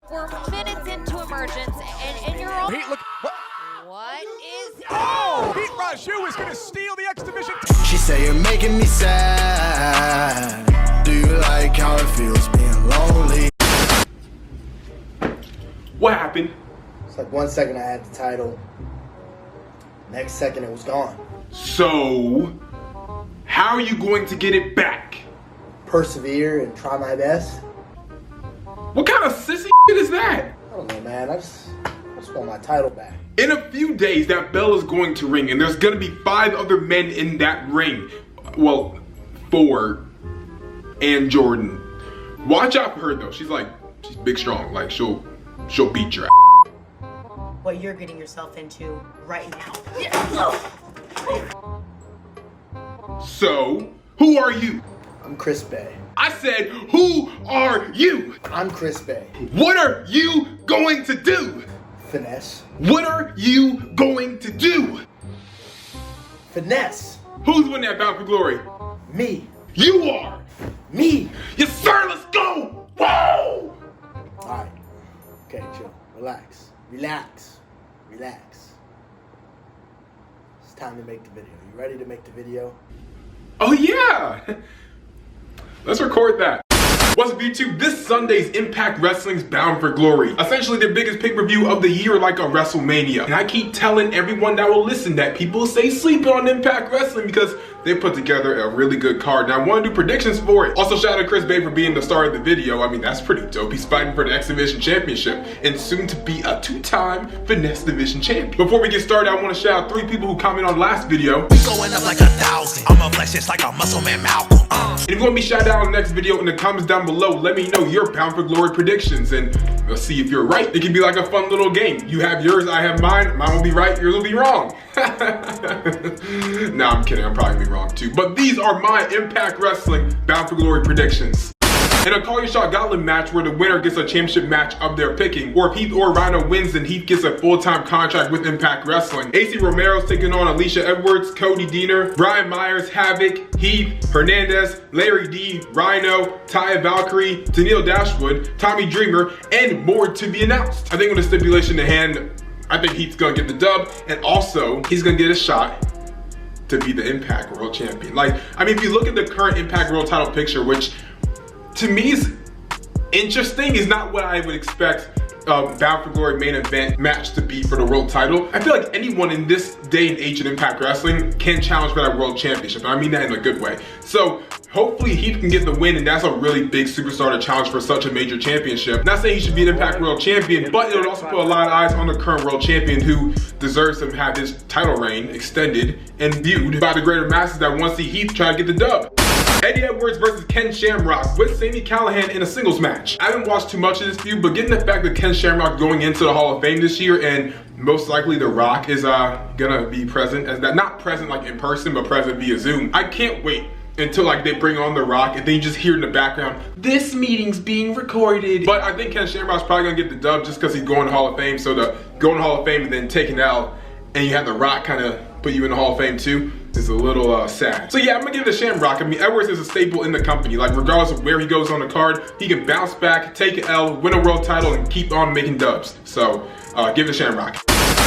We're minutes into emergence, and you're all. Heat, look. What is? Oh! Heat Raju is going to steal the X Division. She say you're making me sad. Do you like how it feels being lonely? What happened? It's like 1 second I had the title. Next second it was gone. So, how are you going to get it back? Persevere and try my best. What kind of sissy is that? I don't know, man. I just want my title back. In a few days, that bell is going to ring, and there's going to be 5 other men in that ring. Well, 4 and Jordan. Watch out for her, though. She's big strong. Like, she'll beat your ass. What you're getting yourself into right now. So, who are you? I'm Chris Bay. I said, who are you? I'm Chris Bay. What are you going to do? Finesse. What are you going to do? Finesse. Who's winning that Bound for Glory? Me. You are. Me. Yes, sir, let's go. Whoa! Alright. Okay, chill. Relax. Relax. Relax. It's time to make the video. You ready to make the video? Oh, yeah. Let's record that. What's up, YouTube? This Sunday's Impact Wrestling's Bound for Glory. Essentially their biggest pay-per-view of the year, like a WrestleMania. And I keep telling everyone that will listen that people say sleeping on Impact Wrestling because they put together a really good card. And I want to do predictions for it. Also, shout out to Chris Bay for being the star of the video. I mean, that's pretty dope. He's fighting for the X Division Championship and soon to be a 2-time Finesse Division champion. Before we get started, I want to shout out 3 people who commented on the last video. We going up like 1,000. I'm a flex just like a muscle man Malcolm. And if you want to be shouted out in the next video, in the comments down below, let me know your Bound for Glory predictions and we'll see if you're right. It can be like a fun little game. You have yours, I have mine. Mine will be right, yours will be wrong. Nah, I'm kidding. I'm probably be wrong too. But these are my Impact Wrestling Bound for Glory predictions. In a Call Your Shot Gauntlet match where the winner gets a championship match of their picking, or if Heath or Rhino wins, then Heath gets a full-time contract with Impact Wrestling. AC Romero's taking on Alicia Edwards, Cody Deaner, Brian Myers, Havoc, Heath, Hernandez, Larry D, Rhino, Taya Valkyrie, Tennille Dashwood, Tommy Dreamer, and more to be announced. I think with the stipulation in hand, I think Heath's gonna get the dub, and also he's gonna get a shot to be the Impact World Champion. Like, I mean, if you look at the current Impact World title picture, which to me is interesting, is not what I would expect Bound for Glory main event match to be for the world title. I feel like anyone in this day and age in Impact Wrestling can challenge for that world championship, and I mean that in a good way. So hopefully Heath can get the win, and that's a really big superstar to challenge for such a major championship. Not saying he should be an Impact World Champion, but it would also put a lot of eyes on the current world champion who deserves to have his title reign extended and viewed by the greater masses that want to see Heath try to get the dub. Eddie Edwards versus Ken Shamrock with Sami Callihan in a singles match. I haven't watched too much of this feud, but getting the fact that Ken Shamrock going into the Hall of Fame this year, and most likely The Rock is gonna be present as that, not present like in person, but present via Zoom. I can't wait until like they bring on The Rock and then you just hear in the background, this meeting's being recorded. But I think Ken Shamrock's probably gonna get the dub just because he's going to Hall of Fame. So to go in the Hall of Fame and then take an L, and you have The Rock kind of put you in the Hall of Fame too, is a little sad. So yeah, I'm gonna give it to Shamrock. I mean, Edwards is a staple in the company. Like, regardless of where he goes on the card, he can bounce back, take an L, win a world title, and keep on making dubs. So give it to Shamrock.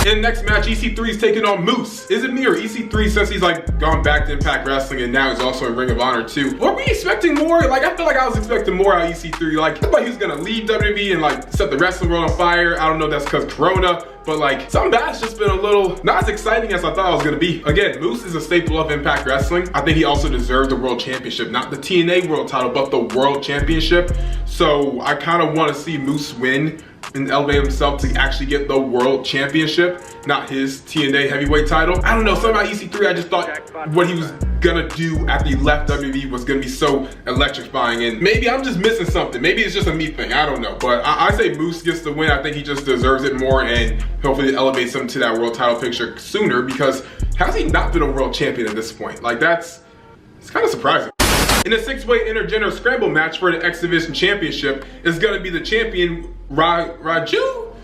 In the next match, EC3 is taking on Moose. Is it me or EC3, since he's like gone back to Impact Wrestling and now he's also in Ring of Honor too? Were we expecting more? Like, I feel like I was expecting more out of EC3. Like, I thought he was gonna leave WWE and like set the wrestling world on fire. I don't know if that's because Corona, but like some bad's just been a little not as exciting as I thought it was gonna be. Again, Moose is a staple of Impact Wrestling. I think he also deserves the World Championship, not the TNA World title, but the World Championship. So I kind of want to see Moose win and elevate himself to actually get the World Championship, not his TNA heavyweight title. I don't know, somehow EC3, I just thought what he was gonna do after he left WWE was gonna be so electrifying, and maybe I'm just missing something. Maybe it's just a me thing, I don't know. But I say Moose gets the win. I think he just deserves it more, and hopefully it elevates him to that world title picture sooner, because how's he not been a world champion at this point? Like, it's kind of surprising. In a 6-way intergender scramble match for the X Division Championship is gonna be the champion Raju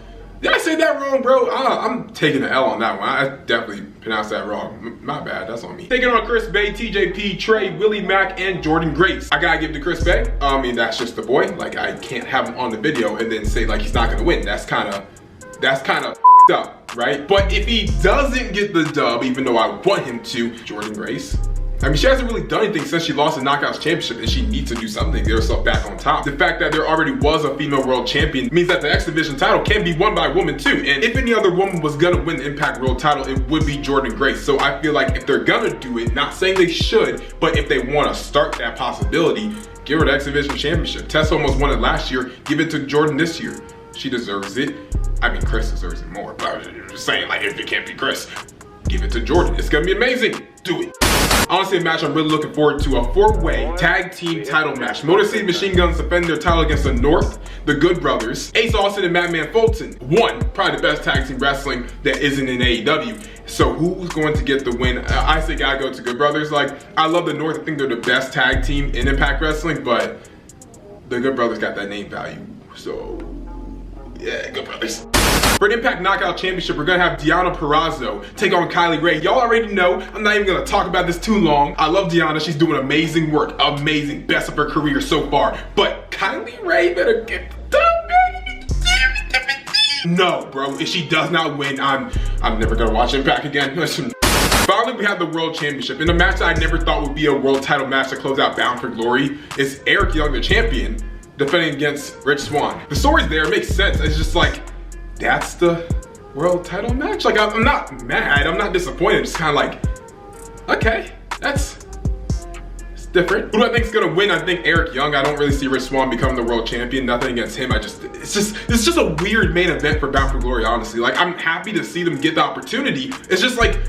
Did I say that wrong, bro? I'm taking an L on that one. I definitely pronounced that wrong. My bad, that's on me. Taking on Chris Bey, TJP, Trey, Willie Mack, and Jordan Grace. I gotta give it to Chris Bey. I mean, that's just the boy. Like, I can't have him on the video and then say like he's not gonna win. That's kind of up, right? But if he doesn't get the dub, even though I want him to, Jordan Grace, I mean, she hasn't really done anything since she lost the Knockouts Championship, and she needs to do something to get herself back on top. The fact that there already was a female world champion means that the X Division title can be won by a woman too. And if any other woman was gonna win the Impact World title, it would be Jordan Grace. So I feel like if they're gonna do it, not saying they should, but if they wanna start that possibility, give her the X Division Championship. Tessa almost won it last year, give it to Jordan this year. She deserves it. I mean, Chris deserves it more, but I'm just saying, like, if it can't be Chris, give it to Jordan. It's gonna be amazing. Do it. Honestly, a match I'm really looking forward to, a 4-way tag team title match. Motor City Machine Guns defend their title against the North, the Good Brothers, Ace Austin and Madman Fulton. Probably the best tag team wrestling that isn't in AEW. So who's going to get the win? I say gotta go to Good Brothers. Like, I love the North. I think they're the best tag team in Impact Wrestling, but the Good Brothers got that name value. So, yeah, Good Brothers. For the Impact Knockout Championship, we're gonna have Deonna Purrazzo take on Kylie Rae. Y'all already know, I'm not even gonna talk about this too long. I love Deonna, she's doing amazing work. Amazing, best of her career so far. But Kylie Rae better get the dub. No, bro, if she does not win, I'm never gonna watch Impact again. Finally, we have the World Championship. In a match that I never thought would be a world title match to close out Bound for Glory, it's Eric Young, the champion, defending against Rich Swann. The story's there, it makes sense. It's just like, that's the world title match? Like, I'm not mad, I'm not disappointed. It's kind of like, okay, it's different. Who do I think is gonna win? I think Eric Young. I don't really see Rich Swann becoming the world champion. Nothing against him. It's just a weird main event for Bound for Glory, honestly. Like, I'm happy to see them get the opportunity. It's just like,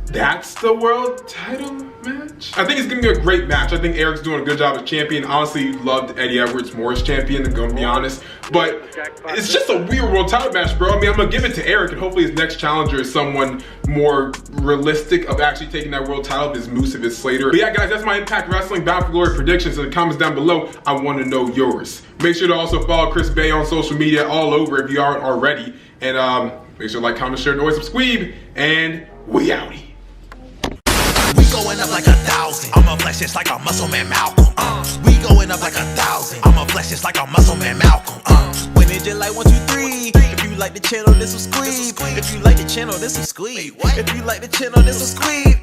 that's the world title match? I think it's gonna be a great match. I think Eric's doing a good job as champion. Honestly, loved Eddie Edwards more as champion, I'm gonna be honest. But it's just a weird world title match, bro. I mean, I'm gonna give it to Eric, and hopefully his next challenger is someone more realistic of actually taking that world title, if it's Moose, if it's Slater. But yeah, guys, that's my Impact Wrestling Bound for Glory predictions. In the comments down below, I wanna know yours. Make sure to also follow Chris Bey on social media all over if you aren't already. And make sure to like, comment, share, and always subscribe. And we outie. We going up like 1,000. I'ma flex just like a muscle man Malcolm. We going up like 1,000. I'ma flex just like a muscle man Malcolm. When it just like 1, 2, 3. If you like the channel, this will squeeze. If you like the channel, this will squeeze. If you like the channel, this will squeeze.